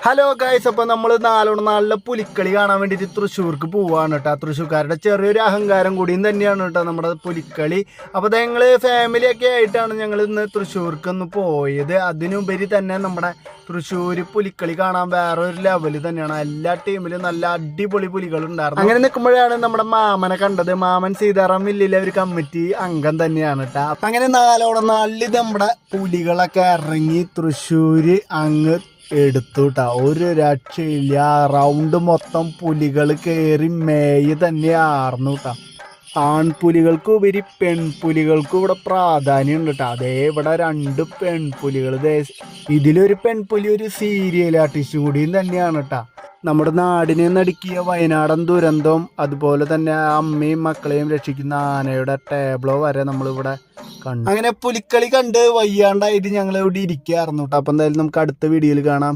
Hello guys, അപ്പോൾ നമ്മൾ നാളിലെ പുലിക്കളി കാണാൻ വേണ്ടിയിട്ട് തൃശ്ശൂർക്ക് പോവാണ് കേട്ടോ. തൃശ്ശൂർക്കാരുടെ ചെറിയൊരു അഹങ്കാരം കൂടിയും തന്നെയാണ് കേട്ടോ നമ്മുടെ പുലിക്കളി. അപ്പോൾ ഞങ്ങൾ ഫാമിലിയൊക്കെ ആയിട്ടാണ് ഞങ്ങൾ ഇന്ന് തൃശ്ശൂർക്ക് ഒന്ന് പോയത്. അതിനുപരി തന്നെ നമ്മുടെ തൃശ്ശൂർ പുലിക്കളി കാണാൻ വേറെ ഒരു ലെവല് തന്നെയാണ്. എല്ലാ ടീമിലും നല്ല അടിപൊളി പുലികൾ ഉണ്ടായിരുന്നു. അങ്ങനെ നിൽക്കുമ്പോഴാണ് നമ്മുടെ മാമനെ കണ്ടത്. മാമൻ സീതാറാം മില്ലിലെ ഒരു കമ്മിറ്റി അംഗം തന്നെയാണ് കേട്ടോ. അങ്ങനെ നാളിൽ നമ്മുടെ പുലികളൊക്കെ ഇറങ്ങി തൃശ്ശൂർ അങ്ങ് എടുത്തു കേട്ടോ. ഒരു രക്ഷയില്ല. റൗണ്ട് മൊത്തം പുലികൾ കയറി മേയ തന്നെ ആർന്നു കേട്ടോ. ആൺപുലികൾക്ക് ഉപരി പെൺപുലികൾക്കും ഇവിടെ പ്രാധാന്യം ഉണ്ട് കേട്ടോ. അതേ ഇവിടെ 2 പെൺപുലികൾ. ഇതിലൊരു പെൺപുലി ഒരു സീരിയൽ ആർട്ടിസ്റ്റും കൂടിയും തന്നെയാണ് കേട്ടോ. നമ്മുടെ നാടിനെ നടുക്കിയ വയനാടൻ ദുരന്തം, അതുപോലെ തന്നെ അമ്മയും മക്കളെയും രക്ഷിക്കുന്ന ആനയുടെ ടേബിളോ വരെ നമ്മളിവിടെ കണ്ടു. അങ്ങനെ പുലിക്കളി കണ്ട് വയ്യാണ്ടായിട്ട് ഞങ്ങൾ ഇവിടെ ഇരിക്കുകയായിരുന്നു കേട്ടോ. അപ്പം എന്തായാലും നമുക്ക് അടുത്ത വീഡിയോയിൽ കാണാം.